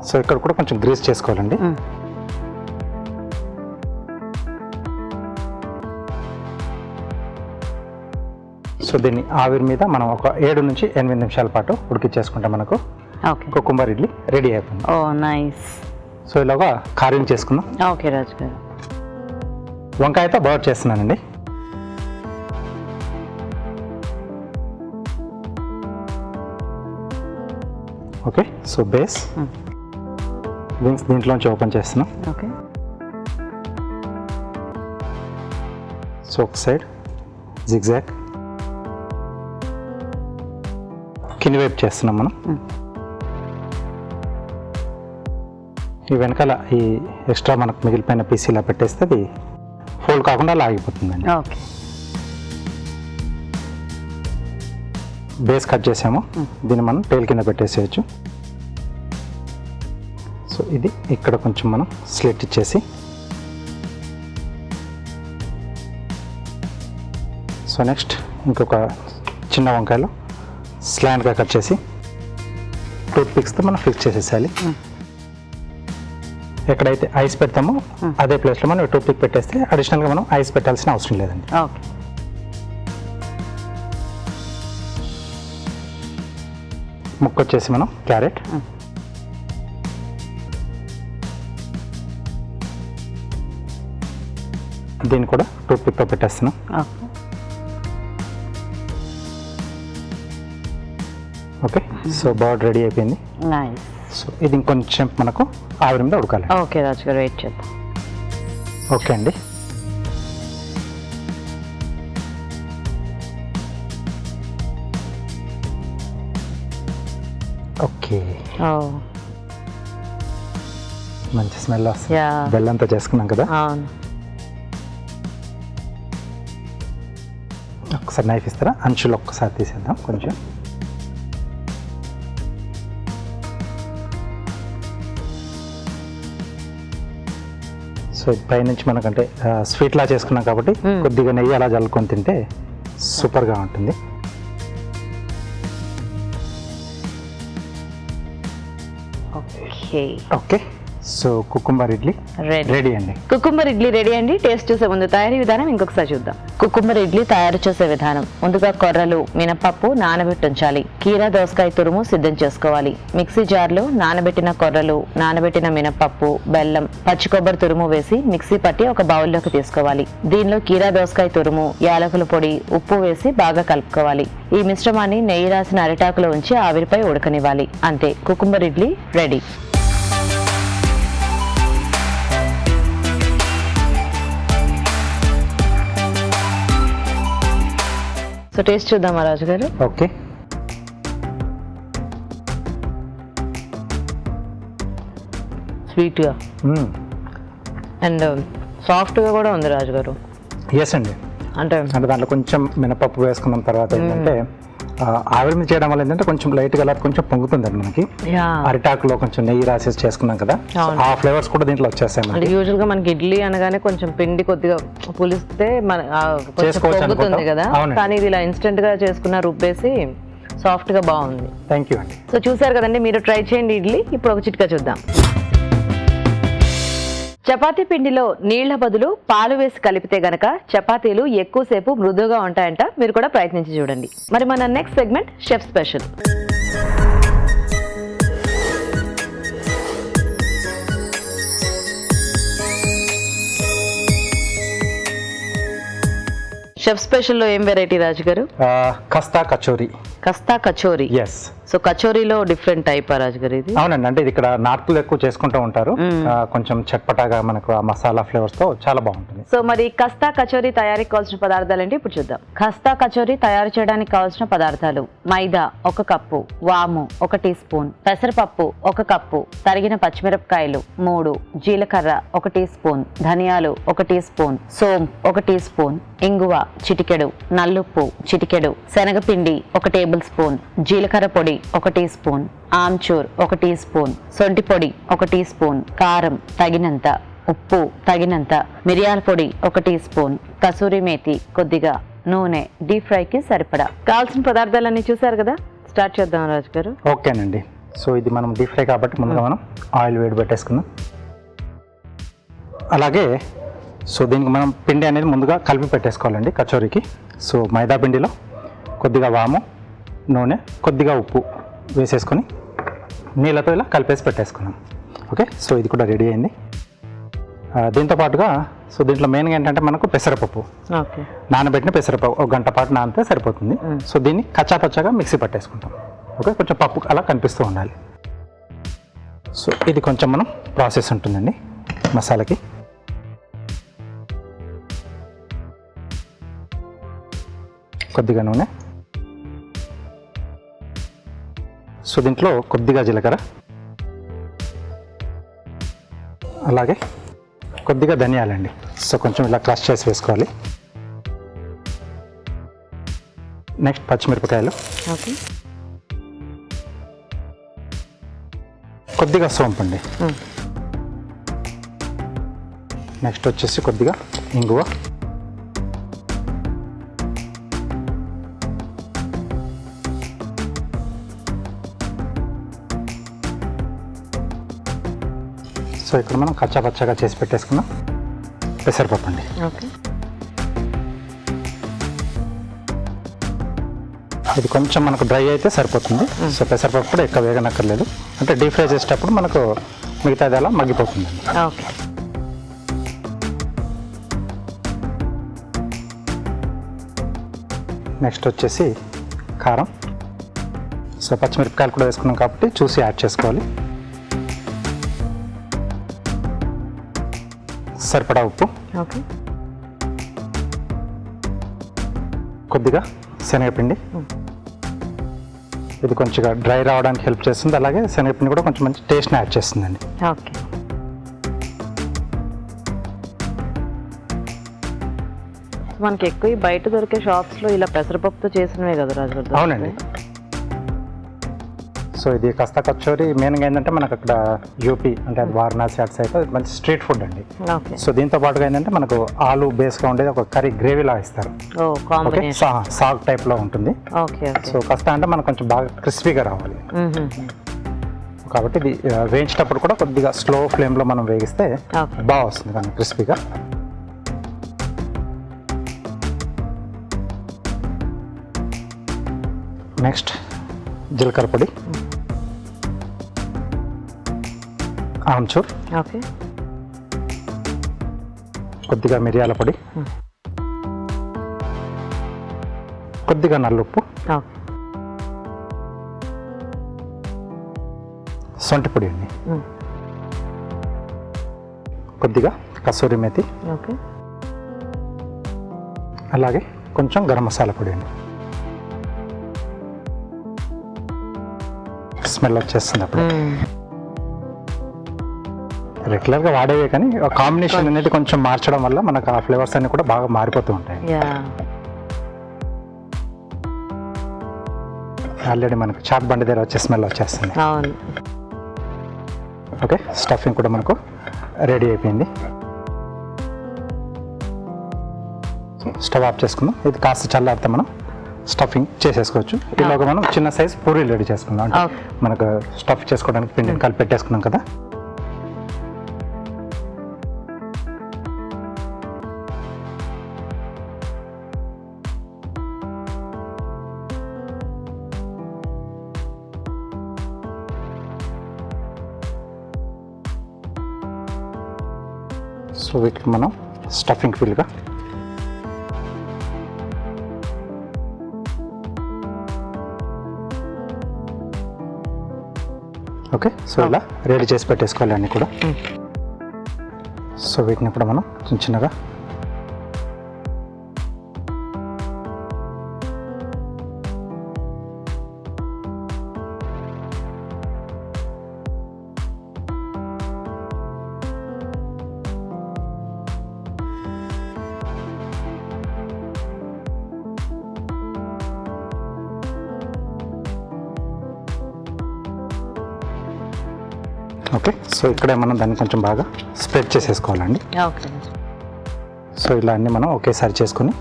Speaker 2: సో ఇక్కడ కూడా కొంచెం గ్రీస్ చేసుకోవాలండి. సో దీన్ని ఆవిరి మీద మనం ఒక 7 నుంచి 8 నిమిషాల పాటు ఉడికించేసుకుంటే మనకు
Speaker 1: ఓకే.
Speaker 2: కుకుంబర్ ఇడ్లీ రెడీ అయిపోయింది.
Speaker 1: ఓ నైస్.
Speaker 2: సో ఇలాగా కారీని చేసుకుందాం.
Speaker 1: ఓకే రాజు గారు.
Speaker 2: వంకాయతో బాయిల్ చేస్తున్నానండి. ఓకే. సో బేస్ వింగ్స్ దీంట్లోంచి ఓపెన్ చేస్తున్నాం.
Speaker 1: ఓకే.
Speaker 2: సో ఒక సైడ్ జిగ్జాగ్ కింది వైపు చేస్తున్నాం మనం. ఈ వెనకాల ఈ ఎక్స్ట్రా మనకు మిగిలిపోయిన పీస్ ఇలా పెట్టేస్తే అది ఫోల్డ్ కాకుండా అలా ఆగిపోతుందండి.
Speaker 1: ఓకే.
Speaker 2: బేస్ కట్ చేసాము, దీన్ని మనం టేల్ కింద పెట్టేసేయచ్చు. సో ఇది ఇక్కడ కొంచెం మనం స్లిట్ ఇచ్చేసి, సో నెక్స్ట్ ఇంకొక చిన్న వంకాయలో స్లాంట్గా కట్ చేసి టూత్ పిక్స్తో మనం ఫిక్స్ చేసేసాలి. ఎక్కడైతే ఐస్ పెడతామో అదే ప్లేస్లో మనం టూత్ పిక్ పెట్టేస్తే అడిషనల్గా మనం ఐస్ పెట్టాల్సిన అవసరం లేదండి.
Speaker 1: ఓకే.
Speaker 2: ముక్క వచ్చేసి మనం క్యారెట్, దీన్ని కూడా టూత్ పిక్తో పెట్టేస్తున్నాం.
Speaker 1: ఓకే.
Speaker 2: ఓకే. సో బాగా రెడీ అయిపోయింది.
Speaker 1: నైస్.
Speaker 2: సో ఇది ఇంకొంచెం మనకు ఆవిరి మీద ఉడకాలి.
Speaker 1: ఓకే రాజు గారు, వెయిట్ చేద్దాం.
Speaker 2: ఓకే అండి. ఓకే.
Speaker 1: ఓ
Speaker 2: మంచి స్మెల్ వస్తుంది.
Speaker 1: యా.
Speaker 2: బెల్లంతో చేసుకున్నాం కదా.
Speaker 1: అవును.
Speaker 2: ఒకసారి నైఫ్ ఇస్తారా? అంచులు ఒక్కసారి తీసేద్దాం కొంచెం. సో పైనుంచి మనకంటే స్వీట్లా చేసుకున్నాం కాబట్టి కొద్దిగా నెయ్యి అలా జల్లుకొని తింటే సూపర్గా ఉంటుంది.
Speaker 1: Okay.
Speaker 2: Okay. So cucumber idli ready అండి.
Speaker 1: కుకుంబర్ ఇడ్లీ రెడీ అండి. టేస్ట్ చూసే ముందు తయారీ విధానం ఇంకొకసారి చూద్దాం. కుకుంబర్ ఇడ్లీ తయారు చేసే విధానం: ముందుగా కొర్రలు, మినపప్పు నానబెట్టి ఉంచాలి. కీరా దోసకాయ తురుము సిద్ధం చేసుకోవాలి. మిక్సీ జార్లో నానబెట్టిన కొర్రలు, నానబెట్టిన మినపప్పు, బెల్లం, పచ్చి కొబ్బరి తురుము వేసి మిక్సీ పట్టి ఒక బౌల్లోకి తీసుకోవాలి. దీనిలో కీరా దోసకాయ తురుము, యాలకుల పొడి, ఉప్పు వేసి బాగా కలుపుకోవాలి. ఈ మిశ్రమాన్ని నెయ్యి రాసిన అరిటాకులో ఉంచి ఆవిరిపై ఉడకనివ్వాలి. అంతే, cucumber idli ready. So taste చూద్దామా రాజు గారు?
Speaker 2: ఓకే.
Speaker 1: స్వీట్గా అండ్ సాఫ్ట్గా కూడా ఉంది రాజు గారు.
Speaker 2: ఎస్ అండి.
Speaker 1: అంటే
Speaker 2: దాంట్లో కొంచెం మినపప్పు వేసుకున్న తర్వాత ఏంటంటే ఆవిరి మీద చేయడం వల్ల ఏంటంటే కొంచెం లైట్గా అలా కొంచెం పొంగుతుందండి మనకి. అరిటాకులో కొంచెం నెయ్యి రాసేసి చేసుకున్నాం కదా, ఆ ఫ్లేవర్స్ కూడా దీంట్లో వచ్చేస్తాయి.
Speaker 1: అంటే యూజువల్ గా మనకి ఇడ్లీ అనగానే కొంచెం పిండి కొద్దిగా పులిస్తే పొంగుతుంది కదా, కానీ ఇది ఇలా ఇన్స్టెంట్ గా చేసుకున్న రుబ్బేసి సాఫ్ట్ గా బాగుంది.
Speaker 2: థ్యాంక్ యూ అండి.
Speaker 1: సో చూసారు కదండి, మీరు ట్రై చేయండి ఇడ్లీ. ఇప్పుడు ఒక చిట్కా చూద్దాం. చపాతీ పిండిలో నీళ్ల బదులు పాలు వేసి కలిపితే గనక చపాతీలు ఎక్కువసేపు మృదువుగా ఉంటాయంట. మీరు కూడా ప్రయత్నించి చూడండి. మరి మన next segment chef special. Chef స్పెషల్లో ఏం variety Raju garu?
Speaker 2: Khasta kachori.
Speaker 1: Khasta kachori.
Speaker 2: Yes.
Speaker 1: So కచోరీలో డిఫరెంట్ టైప్ రాజు గారు ఇది?
Speaker 2: అవునండి. అంటే ఇది ఇక్కడ నార్త్ లో ఎక్కువ చేసుకుంటూ ఉంటారు. కొంచెం చట్పటాగా మనకు ఆ మసాలా ఫ్లేవర్స్ తో చాలా బాగుంటుంది.
Speaker 1: సో మరి కస్తా కచోరీ తయారీకి కావాల్సిన పదార్థాలు ఏంటి ఇప్పుడు చూద్దాం. కస్తా కచోరీ తయారు చేయడానికి కావాల్సిన పదార్థాలు: మైదా 1 కప్పు, వాము 1 టీ స్పూన్, పెసరపప్పు 1 కప్పు, తరిగిన పచ్చిమిరపకాయలు 3, జీలకర్ర 1 టీ స్పూన్, ధనియాలు 1 టీ స్పూన్, సోంపు 1 టీ స్పూన్, ఇంగువ చిటికెడు, నల్లుప్పు చిటికెడు, శనగపిండి 1 టేబుల్ స్పూన్, జీలకర్ర పొడి 1 teaspoon, amchur 1 teaspoon, సొంటి పొడి 1 టీ స్పూన్, కారం తగినంత, ఉప్పు తగినంత, మిరియాల పొడి 1 టీ స్పూన్, కసూరి మేతి కొద్దిగా, నూనె, డీప్ ఫ్రైకి సరిపడా. కావాల్సిన పదార్థాలన్నీ చూసారు కదా, స్టార్ట్ చేద్దాం రాజు గారు.
Speaker 2: ఓకేనండి. సో ఇది మనం డీప్ ఫ్రై కాబట్టి ముందుగా మనం ఆయిల్ వేడి పెట్టేసుకుందాం. అలాగే సో దీనికి మనం పిండి అనేది ముందుగా కలిపి పెట్టేసుకోవాలండి కచోరీకి. సో మైదా పిండిలో కొద్దిగా వాము, నూనె, కొద్దిగా ఉప్పు వేసేసుకొని నీళ్ళతో ఇలా కలిపేసి పెట్టేసుకున్నాం. ఓకే, సో ఇది కూడా రెడీ అయింది. దీంతో పాటుగా సో దీంట్లో మెయిన్గా ఏంటంటే మనకు పెసరపప్పు,
Speaker 1: ఓకే,
Speaker 2: నానబెట్టిన పెసరపప్పు 1 గంట పాటు నానితే సరిపోతుంది. సో దీన్ని కచ్చాపచ్చాగా మిక్సీ పట్టేసుకుంటాం. ఓకే, కొంచెం పప్పు అలా కనిపిస్తూ ఉండాలి. సో ఇది కొంచెం మనం ప్రాసెస్ ఉంటుందండి మసాలాకి. కొద్దిగా నూనె, సో దీంట్లో కొద్దిగా జీలకర్ర, అలాగే కొద్దిగా ధనియాలండి. సో కొంచెం ఇలా క్రష్ చేసి వేసుకోవాలి. నెక్స్ట్ పచ్చిమిరపకాయలు,
Speaker 1: ఓకే,
Speaker 2: కొద్దిగా సోంపు అండి. నెక్స్ట్ వచ్చేసి కొద్దిగా ఇంగువ, సో ఇక్కడ మనం కచ్చాపచ్చాగా చేసి పెట్టేసుకున్నాం పెసరపప్పు అండి.
Speaker 1: ఓకే,
Speaker 2: ఇది కొంచెం మనకు డ్రై అయితే సరిపోతుంది. సో పెసరపప్పు కూడా ఎక్కువ వేగనక్కర్లేదు, అంటే డీప్ ఫ్రై చేసేటప్పుడు మనకు మిగతాది అలా మగ్గిపోతుంది.
Speaker 1: ఓకే,
Speaker 2: నెక్స్ట్ వచ్చేసి కారం. సో పచ్చిమిరపకాయలు కూడా వేసుకున్నాం కాబట్టి చూసి యాడ్ చేసుకోవాలి. సరిపడా ఉప్పు,
Speaker 1: ఓకే,
Speaker 2: కొద్దిగా శనగపిండి. ఇది కొంచెం డ్రై రావడానికి హెల్ప్ చేస్తుంది. అలాగే శనగపిండి కూడా కొంచెం మంచి టేస్ట్ని యాడ్ చేస్తుందండి.
Speaker 1: ఓకే. మనకి ఎక్కువ ఈ బయట దొరికే షాప్స్లో ఇలా పెసరపప్పుతో చేసినవే కదా రాజు?
Speaker 2: అవునండి. సో ఇది కస్తా కచోరీ మెయిన్గా ఏంటంటే మనకు అక్కడ యూపీ అంటే వారణాసి అటు సైడ్ మంచి స్ట్రీట్ ఫుడ్ అండి.
Speaker 1: ఓకే.
Speaker 2: సో దీంతో పాటుగా ఏంటంటే మనకు ఆలు బేస్గా ఉండేది ఒక కర్రీ గ్రేవీలా ఇస్తారు.
Speaker 1: ఓ కాంబినేషన్.
Speaker 2: సాగ్ టైప్లో ఉంటుంది.
Speaker 1: ఓకే.
Speaker 2: సో కస్తా అంటే మనకు కొంచెం బాగా క్రిస్పీగా రావాలి కాబట్టి ఇది వేయించేటప్పుడు కూడా కొద్దిగా స్లో ఫ్లేమ్లో మనం వేగిస్తే బాగా వస్తుంది కానీ క్రిస్పీగా. నెక్స్ట్ జీలకర్ర పొడి, ఆమ్చూర్,
Speaker 1: ఓకే,
Speaker 2: కొద్దిగా మిరియాల పొడి, కొద్దిగా నల్లుప్పు,
Speaker 1: ఓకే,
Speaker 2: సొంటి పొడి అండి, కొద్దిగా కసూరి మేతి,
Speaker 1: ఓకే,
Speaker 2: అలాగే కొంచెం గరం మసాలా పొడి అండి. స్మెల్ వచ్చేస్తుంది అప్పుడు. రెగ్యులర్గా వాడేవే కానీ కాంబినేషన్ అనేది కొంచెం మార్చడం వల్ల మనకు ఆ ఫ్లేవర్స్ అన్ని కూడా బాగా మారిపోతూ ఉంటాయి. ఆల్రెడీ మనకు చాట్ బండి దగ్గర వచ్చే స్మెల్ వచ్చేస్తుంది. ఓకే, స్టఫింగ్ కూడా మనకు రెడీ అయిపోయింది. స్టవ్ ఆఫ్ చేసుకుందాం. ఇది కాస్త చల్లారితే మనం స్టఫింగ్ చేసేసుకోవచ్చు. ఇలాగ మనం చిన్న సైజ్ పూరీలు రెడీ చేసుకుందాం. అంటే మనకు స్టఫ్ చేసుకోవడానికి పిండిని కలిపి పెట్టేసుకున్నాం కదా. సో వీటికి మనం స్టఫింగ్ ఫిల్గా ఓకే. సో ఇలా రెడీ చేసి పెట్టేసుకోవాలి అన్నీ కూడా. సో వీటిని కూడా మనం చిన్న చిన్నగా ఓకే. సో ఇక్కడే మనం దాన్ని కొంచెం బాగా స్ప్రెడ్ చేసేసుకోవాలండి.
Speaker 1: ఓకే.
Speaker 2: సో ఇలా అన్నీ మనం ఒకేసారి చేసుకొని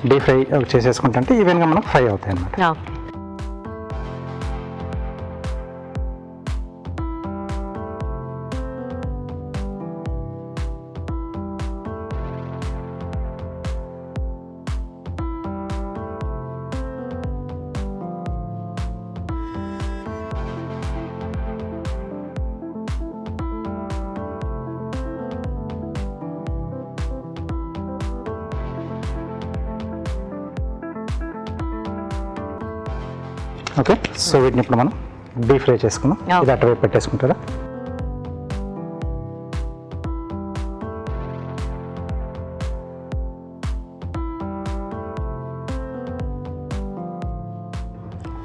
Speaker 2: డీప్ ఫ్రై చేసేసుకుంటే ఈవెన్గా మనకు ఫ్రై అవుతాయి అన్నమాట.
Speaker 1: ఓకే.
Speaker 2: ఓకే, సో వీటిని ఇప్పుడు మనం డీప్ ఫ్రై చేసుకుందాం. ఇది అటువైపు పెట్టేసుకుంటారా?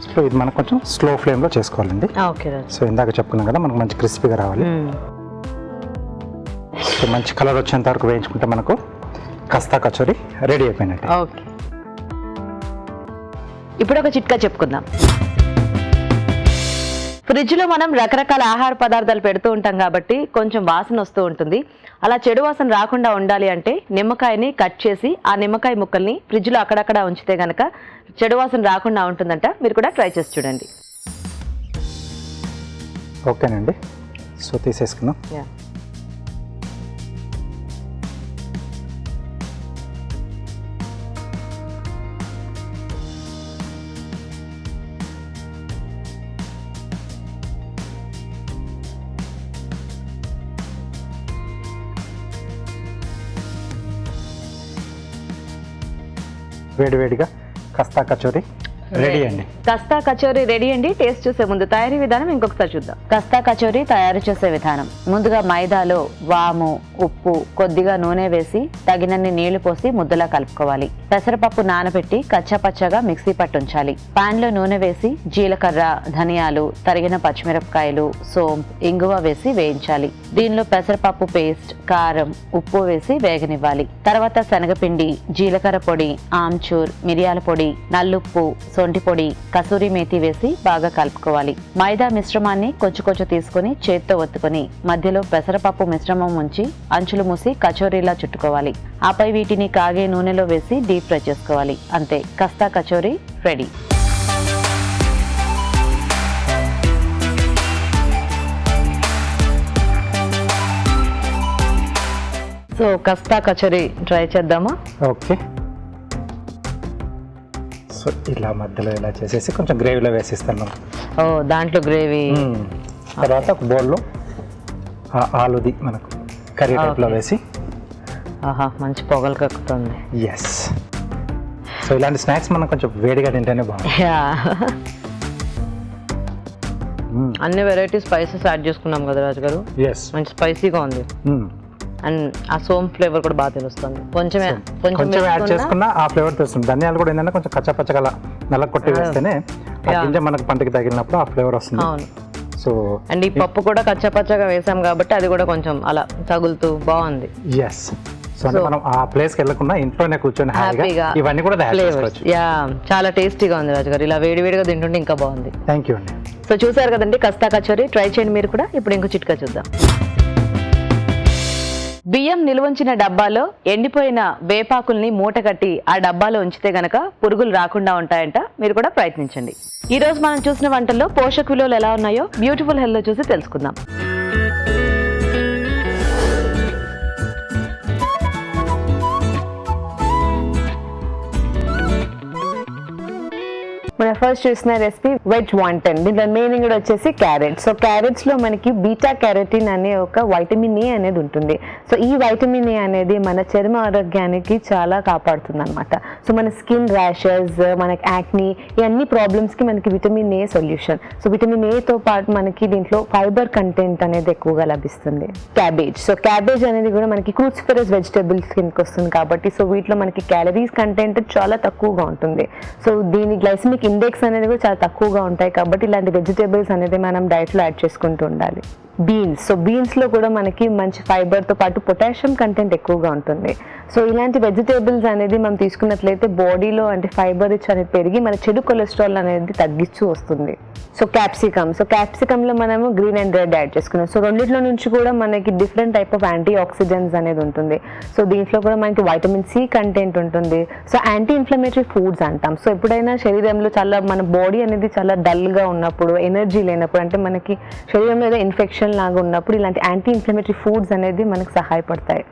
Speaker 2: సో ఇది మనం కొంచెం స్లో ఫ్లేమ్లో చేసుకోవాలండి.
Speaker 1: ఓకే రాజు.
Speaker 2: సో ఇందాక చెప్పుకున్నాం కదా, మనకు మంచి క్రిస్పీగా రావాలి. సో మంచి కలర్ వచ్చేంత వరకు వేయించుకుంటే మనకు కస్తా కచోరీ రెడీ అయిపోయినట్టు.
Speaker 1: ఓకే, ఇప్పుడు ఒక చిట్కా చెప్పుకుందాం. ఫ్రిడ్జ్లో మనం రకరకాల ఆహార పదార్థాలు పెడుతూ ఉంటాం కాబట్టి కొంచెం వాసన వస్తూ ఉంటుంది. అలా చెడు వాసన రాకుండా ఉండాలి అంటే నిమ్మకాయని కట్ చేసి ఆ నిమ్మకాయ ముక్కల్ని ఫ్రిడ్జ్లో అక్కడక్కడ ఉంచితే గనక చెడు వాసన రాకుండా ఉంటుందంట. మీరు కూడా ట్రై చేసి చూడండి.
Speaker 2: ఓకేనండి, సో తీసేసుకున్నాం. వేడివేడిగా కస్తా కచోరీ రెడీ అండి.
Speaker 1: కస్తా కచోరీ రెడీ అండి. టేస్ట్ చూసే ముందు తయారీ విధానం ఇంకొకసారి చూద్దాం. కస్తా కచోరీ తయారు చేసే విధానం: ముందుగా మైదాలో వాము, ఉప్పు, కొద్దిగా నూనె వేసి తగినన్ని నీళ్లు పోసి ముద్దలా కలుపుకోవాలి. పెసరపప్పు నానబెట్టి కచ్చాపచ్చాగా మిక్సీ పట్టుంచాలి. పాన్ లో నూనె వేసి జీలకర్ర, ధనియాలు, తరిగిన పచ్చిమిరపకాయలు, సోంపు, ఇంగువ వేసి వేయించాలి. దీనిలో పెసరపప్పు పేస్ట్, కారం, ఉప్పు వేసి వేగనివ్వాలి. తర్వాత శనగపిండి, జీలకర్ర పొడి, ఆమ్చూర్, మిరియాల పొడి, నల్లుప్పు, సొంటి పొడి, కసూరి మేతి వేసి బాగా కలుపుకోవాలి. మైదా మిశ్రమాన్ని కొంచెం కొంచెం తీసుకుని చేత్తో ఒత్తుకొని మధ్యలో పెసరపప్పు మిశ్రమం ఉంచి అంచులు మూసి కచోరీలా చుట్టుకోవాలి. ఆపై వీటిని కాగే నూనెలో వేసి డీప్ ఫ్రై చేసుకోవాలి. అంతే, khasta kachori ready. So khasta kachori try చేద్దామా?
Speaker 2: ఓకే, సో ఇలా మధ్యలో ఇలా చేసేసి కొంచెం గ్రేవీలో వేసిస్తాను.
Speaker 1: ఓ, దాంట్లో గ్రేవీ.
Speaker 2: తర్వాత ఒక బౌల్లో ఆలుది మనకు కర్రీ టైప్లో వేసి.
Speaker 1: ఆహా, మంచి పొగలు కక్కుతుంది.
Speaker 2: ఎస్, సో ఇలాంటి స్నాక్స్ మనం కొంచెం వేడిగా తింటేనే బాగుంది.
Speaker 1: అన్ని వెరైటీ స్పైసెస్ యాడ్ చేసుకున్నాం కదా రాజు గారు.
Speaker 2: ఎస్,
Speaker 1: మంచి స్పైసీగా ఉంది. అండ్ ఆ సోమ్ ఫ్లేవర్ కూడా బాగా తెలుస్తుంది. కొంచెం
Speaker 2: యాడ్ చేసుకున్నా ఆ ఫ్లేవర్ తెలుస్తుంది. ధనియాలు కూడా ఏంటంటే కొంచెం కచ్చపచ్చగా నల్ల కొట్టి వేస్తేనే గింజ మనకు పంటకి తగిలినప్పుడు ఆ ఫ్లేవర్ వస్తుంది.
Speaker 1: అవును.
Speaker 2: సో
Speaker 1: అండ్ ఈ పప్పు కూడా కచ్చపచ్చగా వేసాం కాబట్టి అది కూడా కొంచెం అలా తగులుతూ బాగుంది.
Speaker 2: ఎస్, సో అంటే మనం ఆ ప్లేస్కి వెళ్ళకుండా ఇంట్లోనే కూర్చొని హ్యాపీగా ఇవన్నీ కూడా
Speaker 1: ఫ్లేవర్స్. యా, చాలా టేస్టీగా ఉంది రాజు గారు. ఇలా వేడివేడిగా తింటుంటే ఇంకా బాగుంది.
Speaker 2: థ్యాంక్ యూ అండి.
Speaker 1: సో చూసారు కదండి కస్తా కచోరీ. ట్రై చేయండి మీరు కూడా. ఇప్పుడు ఇంకో చిట్కా చూద్దాం. బియ్యం నిల్వంచిన డబ్బాలో ఎండిపోయిన వేపాకుల్ని మూట కట్టి ఆ డబ్బాలో ఉంచితే గనక పురుగులు రాకుండా ఉంటాయంట. మీరు కూడా ప్రయత్నించండి. ఈ రోజు మనం చూసిన వంటల్లో పోషక విలువలు ఎలా ఉన్నాయో బ్యూటిఫుల్ హెల్త్ లో చూసి తెలుసుకుందాం. మన ఫస్ట్ చూసిన రెసిపీ వెజ్ వాంటన్. దీంట్లో మెయిన్ కూడా వచ్చేసి క్యారెట్. సో క్యారెట్స్ లో మనకి బీటా క్యారోటిన్ అనే ఒక వైటమిన్ ఏ అనేది ఉంటుంది. సో ఈ వైటమిన్ ఏ అనేది మన చర్మ ఆరోగ్యానికి చాలా కాపాడుతుంది అనమాట. సో మన స్కిన్ ర్యాషెస్, మనకి యాక్ని, ఈ అన్ని ప్రాబ్లమ్స్ కి మనకి vitamin A solution. So vitamin ఏతో పాటు మనకి దీంట్లో ఫైబర్ కంటెంట్ అనేది ఎక్కువగా లభిస్తుంది. క్యాబేజ్. సో క్యాబేజ్ అనేది కూడా మనకి క్రూసిఫరస్ వెజిటబుల్స్ కిందకి వస్తుంది కాబట్టి సో వీటిలో మనకి క్యాలరీస్ కంటెంట్ చాలా తక్కువగా ఉంటుంది. సో దీని గ్లైసమిక్ ఇండెక్స్ అనేది కూడా చాలా తక్కువగా ఉంటాయి కాబట్టి ఇలాంటి వెజిటేబుల్స్ అనేది మనం డైట్లో యాడ్ చేసుకుంటూ ఉండాలి. బీన్స్. సో బీన్స్లో కూడా మనకి మంచి ఫైబర్తో పాటు పొటాషియం కంటెంట్ ఎక్కువగా ఉంటుంది. సో ఇలాంటి వెజిటేబుల్స్ అనేది మనం తీసుకున్నట్లయితే బాడీలో అంటే ఫైబర్ రిచ్ అనేది పెరిగి మన చెడు కొలెస్ట్రాల్ అనేది తగ్గిస్తూ వస్తుంది. So capsicum. సో క్యాప్సికమ్లో మనము గ్రీన్ అండ్ రెడ్ యాడ్ చేసుకున్నాం. సో రెండిట్లో నుంచి కూడా మనకి different type of antioxidants అనేది ఉంటుంది. సో దీంట్లో కూడా మనకి వైటమిన్ సి కంటెంట్ ఉంటుంది. సో యాంటీ ఇన్ఫ్లమేటరీ ఫుడ్స్ అంటాం. సో ఎప్పుడైనా శరీరంలో చాలా మన బాడీ అనేది చాలా డల్గా ఉన్నప్పుడు, ఎనర్జీ లేనప్పుడు, అంటే మనకి శరీరంలో ఏదో ఇన్ఫెక్షన్ లాగా ఉన్నప్పుడు ఇలాంటి యాంటీ ఇన్ఫ్లమేటరీ ఫుడ్స్ అనేది మనకు సహాయపడతాయి.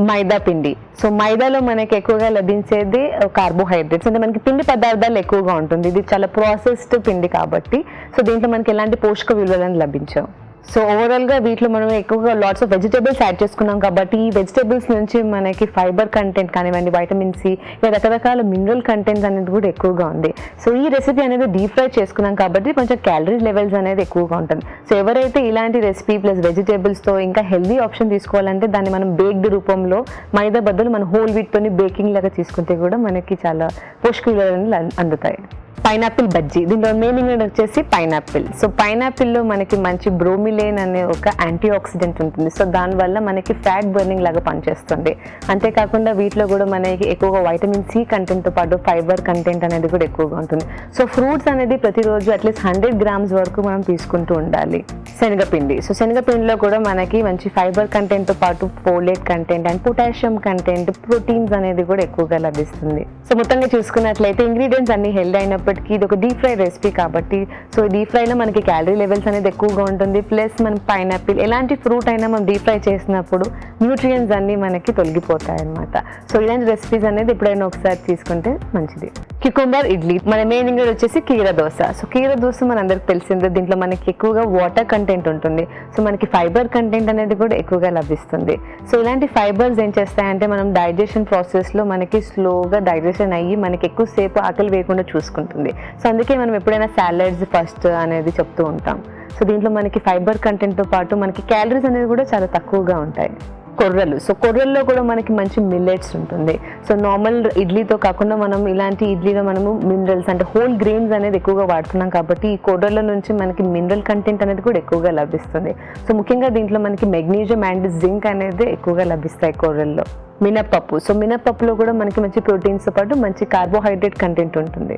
Speaker 1: మైదా పిండి. సో మైదాలో మనకి ఎక్కువగా లభించేది కార్బోహైడ్రేట్స్, అంటే మనకి పిండి పదార్థాలు ఎక్కువగా ఉంటుంది. ఇది చాలా ప్రాసెస్డ్ పిండి కాబట్టి సో దీంట్లో మనకి ఎలాంటి పోషక విలువలను లభించవు. సో ఓవరాల్గా వీటిలో మనం ఎక్కువగా లాట్స్ ఆఫ్ వెజిటేబుల్స్ యాడ్ చేసుకున్నాం కాబట్టి ఈ వెజిటేబుల్స్ నుంచి మనకి ఫైబర్ కంటెంట్ కానివ్వండి, వైటమిన్ సి, ఇలా రకరకాల మినరల్ కంటెంట్స్ అనేది కూడా ఎక్కువగా ఉంది. సో ఈ రెసిపీ అనేది డీప్ ఫ్రై చేసుకున్నాం కాబట్టి కొంచెం క్యాలరీ లెవెల్స్ అనేది ఎక్కువగా ఉంటుంది. సో ఎవరైతే ఇలాంటి రెసిపీ ప్లస్ వెజిటేబుల్స్తో ఇంకా హెల్దీ ఆప్షన్ తీసుకోవాలంటే దాన్ని మనం బేక్డ్ రూపంలో మైదా బదులు మనం హోల్ వీట్తోని బేకింగ్ లాగా తీసుకుంటే కూడా మనకి చాలా పోషక విలువలు అందుతాయి. పైనాపిల్ బజ్జీ, దీనిలో మెయిన్ ఇంగ్రీడియంట్ వచ్చేసి పైనాపిల్. సో పైనాపిల్లో మనకి మంచి బ్రోమిలేన్ అనే ఒక యాంటీ ఆక్సిడెంట్ ఉంటుంది. సో దానివల్ల మనకి ఫ్యాట్ బర్నింగ్ లాగా పనిచేస్తుంది. అంతేకాకుండా వీటిలో కూడా మనకి ఎక్కువగా వైటమిన్ సి కంటెంట్తో పాటు ఫైబర్ కంటెంట్ అనేది కూడా ఎక్కువగా ఉంటుంది. సో ఫ్రూట్స్ అనేది ప్రతిరోజు అట్లీస్ట్ 100 grams వరకు మనం తీసుకుంటూ ఉండాలి. శనగపిండి, సో శనగపిండిలో కూడా మనకి మంచి ఫైబర్ కంటెంట్తో పాటు folate content and potassium content, proteins అనేది కూడా ఎక్కువగా లభిస్తుంది. సో మొత్తంగా చూసుకున్నట్లయితే ఇంగ్రీడియంట్స్ అన్ని హెల్దీ అయినప్పటికీ ఇది ఒక డీప్ ఫ్రై రెసిపీ కాబట్టి సో డీప్ ఫ్రైలో మనకి క్యాలరీ లెవెల్స్ అనేది ఎక్కువగా ఉంటుంది. ప్లస్ మనం పైనాపిల్ ఎలాంటి ఫ్రూట్ అయినా మనం డీప్ ఫ్రై చేసినప్పుడు న్యూట్రియంట్స్ అన్ని మనకి తొలగిపోతాయి అన్నమాట. సో ఇలాంటి రెసిపీస్ అనేది ఎప్పుడైనా ఒకసారి తీసుకుంటే మంచిది. క్యుకుంబర్ ఇడ్లీ, మన మెయిన్ ఇంగ్రీడియంట్ వచ్చేసి కీర దోశ. సో కీర దోశ మనందరికి తెలిసిందే, దీంట్లో మనకి ఎక్కువగా వాటర్ కంటెంట్ ఉంటుంది. సో మనకి ఫైబర్ కంటెంట్ అనేది కూడా ఎక్కువగా లభిస్తుంది. సో ఇలాంటి ఫైబర్స్ ఏం చేస్తాయంటే మనం డైజెషన్ ప్రాసెస్లో మనకి స్లోగా డైజెషన్ అయ్యి మనకి ఎక్కువసేపు ఆకలి వేయకుండా చూసుకుంటుంది. సో అందుకే మనం ఎప్పుడైనా సాలడ్స్ ఫస్ట్ అనేది చెప్తూ ఉంటాం. సో దీంట్లో మనకి ఫైబర్ కంటెంట్తో పాటు మనకి క్యాలరీస్ అనేది కూడా చాలా తక్కువగా ఉంటాయి. కొర్రలు, సో కొర్రల్లో కూడా మనకి మంచి మిల్లెట్స్ ఉంటుంది. సో నార్మల్ ఇడ్లీతో కాకుండా మనం ఇలాంటి ఇడ్లీలో మనము మినరల్స్ అంటే హోల్ గ్రెయిన్స్ అనేది ఎక్కువగా వాడుతున్నాం కాబట్టి ఈ కొర్రల నుంచి మనకి మినరల్ కంటెంట్ అనేది కూడా ఎక్కువగా లభిస్తుంది. సో ముఖ్యంగా దీంట్లో మనకి మెగ్నీషియం అండ్ జింక్ అనేది ఎక్కువగా లభిస్తాయి కొర్రల్లో. మినప్పప్పు, సో మినప్పప్పులో కూడా మనకి మంచి ప్రోటీన్స్తో పాటు మంచి కార్బోహైడ్రేట్ కంటెంట్ ఉంటుంది.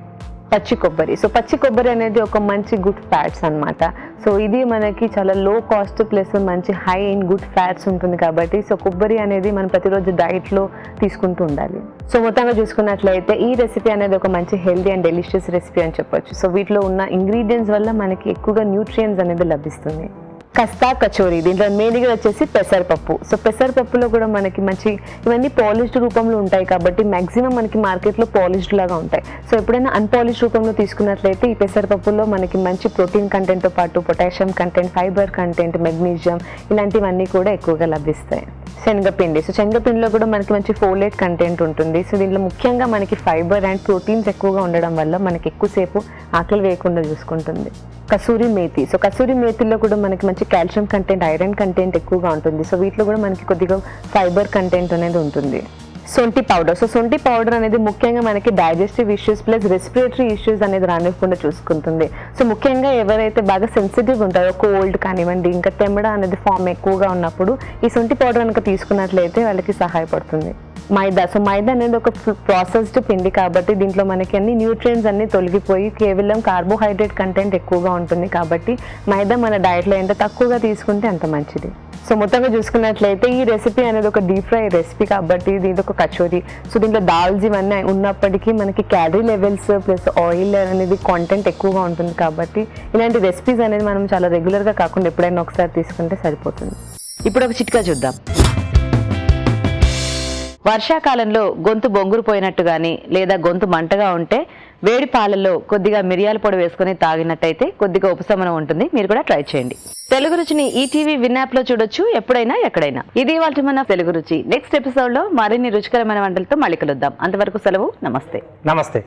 Speaker 1: పచ్చి కొబ్బరి, సో పచ్చి కొబ్బరి అనేది ఒక మంచి గుడ్ ఫ్యాట్స్ అన్నమాట. సో ఇది మనకి చాలా లో కాస్ట్ ప్లస్ మంచి హై ఇన్ గుడ్ ఫ్యాట్స్ ఉంటుంది కాబట్టి సో కొబ్బరి అనేది మనం ప్రతిరోజు డైట్లో తీసుకుంటూ ఉండాలి. సో మొత్తంగా చూసుకున్నట్లయితే ఈ రెసిపీ అనేది ఒక మంచి హెల్దీ అండ్ డెలిషియస్ రెసిపీ అని చెప్పొచ్చు. సో వీటిలో ఉన్న ఇంగ్రీడియంట్స్ వల్ల మనకి ఎక్కువగా న్యూట్రియంట్స్ అనేది లభిస్తుంది. కస్తా కచోరీ, దీంట్లో మెయిన్గా వచ్చేసి పెసరపప్పు. సో పెసరపప్పులో కూడా మనకి మంచి ఇవన్నీ పాలిష్డ్ రూపంలో ఉంటాయి కాబట్టి మ్యాక్సిమం మనకి మార్కెట్లో పాలిష్డ్ లాగా ఉంటాయి. సో ఎప్పుడైనా అన్పాలిష్డ్ రూపంలో తీసుకున్నట్లయితే ఈ పెసరపప్పులో మనకి మంచి ప్రోటీన్ కంటెంట్తో పాటు potassium content, fibre content, magnesium ఇలాంటివన్నీ కూడా ఎక్కువగా లభిస్తాయి. శనగపిండి, సో శనగపిండిలో కూడా మనకి మంచి ఫోలేట్ కంటెంట్ ఉంటుంది. సో దీంట్లో ముఖ్యంగా మనకి ఫైబర్ అండ్ ప్రోటీన్స్ ఎక్కువగా ఉండడం వల్ల మనకి ఎక్కువసేపు ఆకలి వేయకుండా చూసుకుంటుంది. కసూరి మేతి, సో కసూరి మేతిలో కూడా మనకి మంచి కాల్షియం కంటెంట్, ఐరన్ కంటెంట్ ఎక్కువగా ఉంటుంది. సో వీటిలో కూడా మనకి కొద్దిగా ఫైబర్ కంటెంట్ అనేది ఉంటుంది. సొంటి పౌడర్, సో సొంటి పౌడర్ అనేది ముఖ్యంగా మనకి digestive issues plus respiratory issues అనేది రానివ్వకుండా చూసుకుంటుంది. సో ముఖ్యంగా ఎవరైతే బాగా సెన్సిటివ్ ఉంటారో కోల్డ్ కానివ్వండి ఇంకా తెమ్మడ అనేది ఫామ్ ఎక్కువగా ఉన్నప్పుడు ఈ సొంటి పౌడర్ కనుక తీసుకున్నట్లయితే వాళ్ళకి సహాయపడుతుంది. మైదా, సో మైదా అనేది ఒక ప్రాసెస్డ్ పిండి కాబట్టి దీంట్లో మనకి అన్ని న్యూట్రియంట్స్ అన్ని తొలగిపోయి కేవలం కార్బోహైడ్రేట్ కంటెంట్ ఎక్కువగా ఉంటుంది కాబట్టి మైదా మన డైట్లో ఎంత తక్కువగా తీసుకుంటే అంత మంచిది. సో మొత్తంగా చూసుకున్నట్లయితే ఈ రెసిపీ అనేది ఒక డీప్ ఫ్రై రెసిపీ కాబట్టి దీంట్లో ఒక కచోరీ. సో దీంట్లో దాల్స్ ఇవన్నీ ఉన్నప్పటికీ మనకి క్యాలరీ లెవెల్స్ ప్లస్ ఆయిల్ అనేది కాంటెంట్ ఎక్కువగా ఉంటుంది కాబట్టి ఇలాంటి రెసిపీస్ అనేది మనం చాలా రెగ్యులర్గా కాకుండా ఎప్పుడైనా ఒకసారి తీసుకుంటే సరిపోతుంది. ఇప్పుడు ఒక చిట్కా చూద్దాం. వర్షాకాలంలో గొంతు బొంగురు పోయినట్టు కానీ లేదా గొంతు మంటగా ఉంటే వేడి పాలల్లో కొద్దిగా మిరియాల పొడి వేసుకుని తాగినట్టయితే కొద్దిగా ఉపశమనం ఉంటుంది. మీరు కూడా ట్రై చేయండి. తెలుగు రుచిని ఈటీవీ విన్ యాప్ లో చూడొచ్చు, ఎప్పుడైనా ఎక్కడైనా. ఇది ఇవాల్టి మన తెలుగు రుచి. నెక్స్ట్ ఎపిసోడ్ లో మరిన్ని రుచికరమైన వంటలతో మళ్ళీ కలుద్దాం. అంతవరకు సెలవు. నమస్తే.
Speaker 2: నమస్తే.